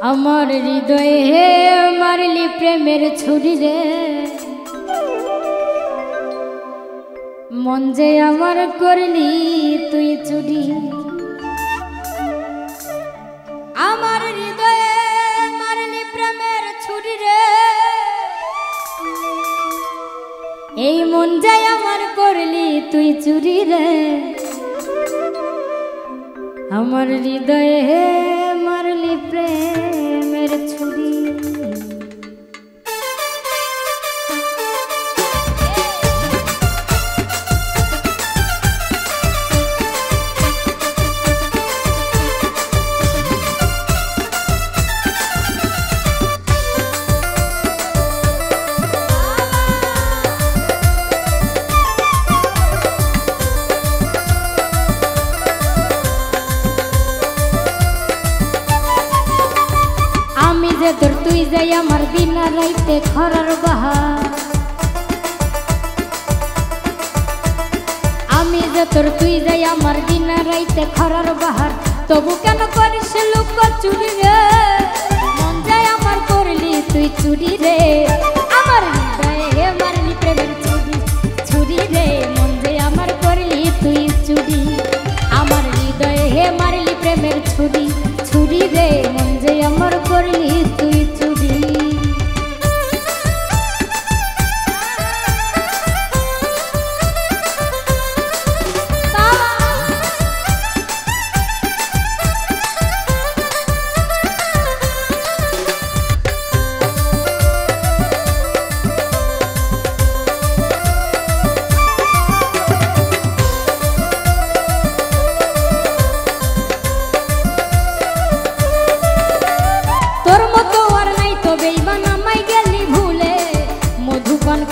আমার হৃদয়ে হে মারলি প্রেমের ছুরি রে, মন যে আমার করলি তুই চুরি। আমার হৃদয়ে মারলি প্রেমের ছুরি রে, এই মন যে আমার করলি তুই চুরি রে। আমার হৃদয়ে হে মারলি প্রেমের ছুরি। তোর তুই যাই আমার দিন রাইতে খরার বাহার, আমি যে তোর তুই যাই আমার দিন রাইতে খরার বাহার, তবু কেন করিস লোক চুরি রে, মন যায় আমার করলি তুই চুরি রে। আমার হৃদয়ে হে মারলি প্রেমের ছুরি, ছুরি রে, মন যে আমার করলি তুই চুরি। আমার হৃদয়ে হে মারলি প্রেমের ছুরি, ছুরি রে, মন যে আমার করলি তুই চুরি।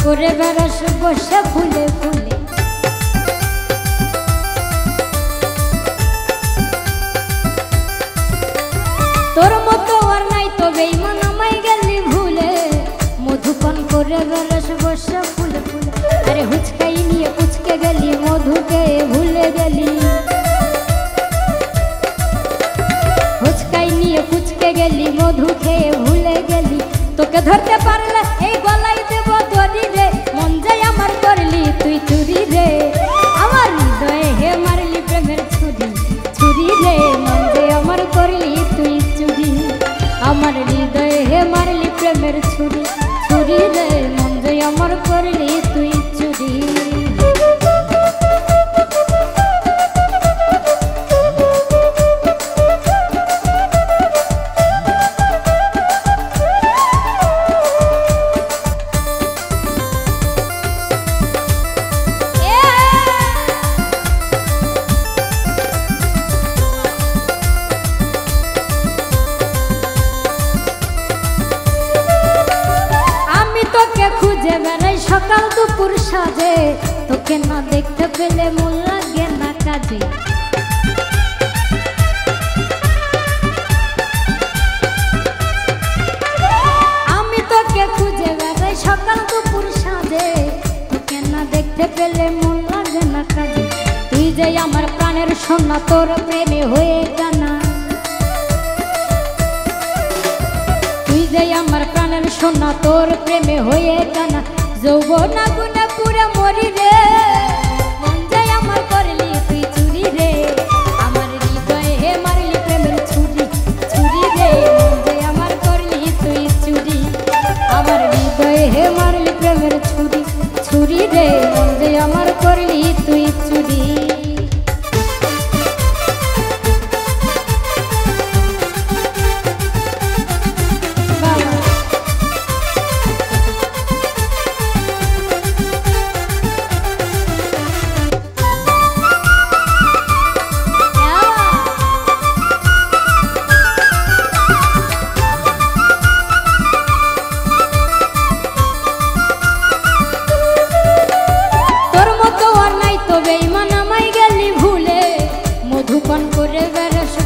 করে বেড়াস বসে ফুলে ফুলে, তোর মতো আর নাই তো বেঈমান আমায় গেলি ভুলে, মধুপান করে বেড়াস বসে ফুলে ফুলে। আরে হুচকাই নিয়ে পুচকে গেলি, মধুকে ভুলে গেলি, হুচকাই নিয়ে পুচকে গেলি, মধু খেয়ে ভুলে গেলি। তোকে ধরতে পারলে এই গলায় দেব দড়ি রে, মন যায় আমার করলি তুই চুরি রে। আমার হৃদয়ে হে মারলি প্রেমের ছুরি, ছুরি রে, মন যে আমার করলি তুই চুরি। আমার হৃদয়ে হে মারলি প্রেমের ছুরি, ছুরি রে, মন যে আমার করলি তুই চুরি। খুঁজে বেড়াই সকাল দুপুর সাজে, তোকে না দেখতে পেলে মন লাগে না কাজে। আমি তোকে খুঁজে বেড়াই সকাল দুপুর সাজে, তোকে না দেখতে পেলে মন লাগে না কাজে। তুই যে আমার প্রাণের সোনা, তোর প্রেমে হয়ে জানা, তুই যে আমার প্রাণের সোনা, তোর প্রেমে হয়ে জানা। যৌবন আগুনে পুরে মরি রে, মন যায় আমার করলি তুই চুরি রে। আমার হৃদয়ে হে মারলি প্রেমের ছুরি, ছুরি রে, মন যায় আমার করলি তুই চুরি। আমার হৃদয়ে হে মারলি প্রেমের ছুরি, ছুরি রে, মন যায় আমার করলি তুই চুরি।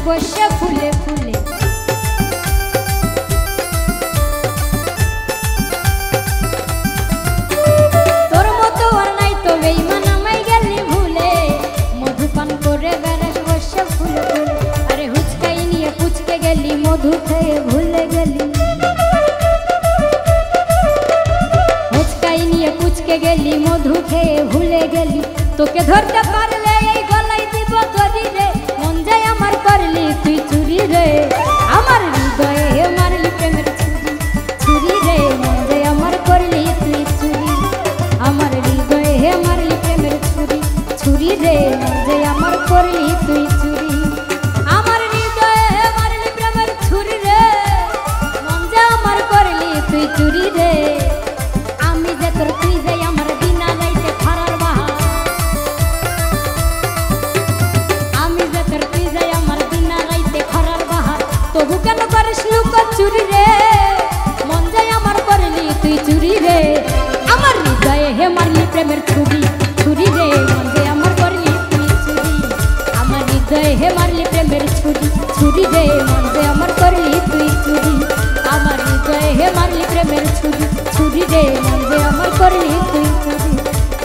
বসে ফুলে ফুলে, তোর মতো আর নাই তো বেঈমান আমায় গেলি ভুলে, মধুপান করে বেড়াস বসে ফুলে ফুলে। আরে হুচকাই নিয়ে পুচকে গেলি, মধু খেয়ে ভুলে ধরতে পারলে এই গলায় দিব দড়ি রে, মন যায় আমার করলি তুই চুরি রে। আমার হৃদয়ে মারলি প্রেমের ছুরি, ছুরি রে, মন যায় আমার করলি তুই চুরি। আমার হৃদয়ে মারলি প্রেমের ছুরি, ছুরি রে, মন যায় আমার করলি তুই চুরি। আমার হৃদয়ে মারলি প্রেমের ছুরি রে, মন যায় আমার করলি তুই চুরি রে। আমি যে তোর তুই যাই আমার দিনা যাইতে খরার বাহা, আমি যে তোর তুই যাই আমার দিনা যাইতে খরার বাহা, তবু কেন করিস লুকো চুরি রে, মন যায় আমার করলি তুই চুরি রে। আমার হৃদয়ে হে মারলি প্রেমের ছুরি, ছুরি রে, মন যায় আমার করলি তুই চুরি। আমার হৃদয়ে হে মারলি প্রেমের ছুরি, ছুরি রে, মন যায় আমার করলি তুই চুরি। আমার হৃদয়ে হে মারলি প্রেমের ছুরি, ছুরি রে, মন যায় আমার করলি তুই চুরি।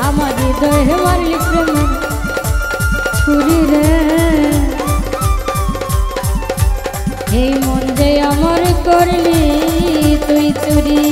আমার হৃদয়ে হে মারলি প্রেমের ছুরি রে, এই মন যে আমার করলি তুই চুরি।